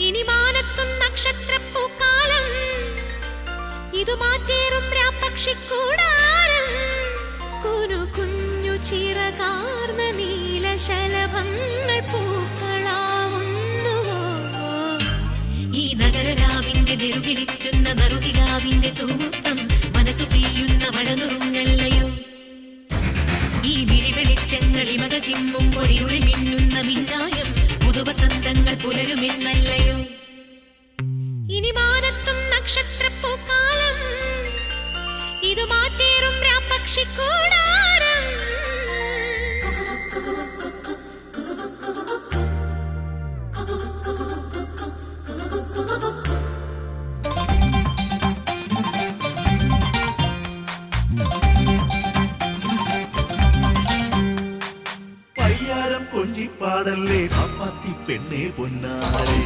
ഇനി മാനത്തും നക്ഷത്രപ്പൂക്കാലം, ഇതു മാറ്റേറും രാപ്പക്ഷിക്കൂടാരം. കുനു കുഞ്ഞു ചിറകാർന്ന നീലശലഭങ്ങൾ പൂക്കളാവുന്നുവോ. ഈ നഗരരാവിന്റെ നെറുകിലിറ്റുന്ന നറുകിരാവിന്റെ തൂത്തം, മനസ്സു പെയ്യുന്ന മഴനുറുങ്ങല്ലയോ. ഈ വിരിവെളിച്ചങ്ങളിമക ചിമ്മുമ്പോൾ ഇരുളി മിന്നുന്ന മിന്നായം, പുതുവസന്തങ്ങൾ പുലരുമെന്നല്ലയോ. ഇനി മാനത്തും നക്ഷത്രപ്പൂക്കാലം, ഇതു മാറ്റേറും രാപ്പക്ഷിക്കൂടാരം. പയ്യാരം കൊഞ്ചിപ്പാടല്ലേ പാപ്പാത്തി പെണ്ണേ പൊന്നാരേ.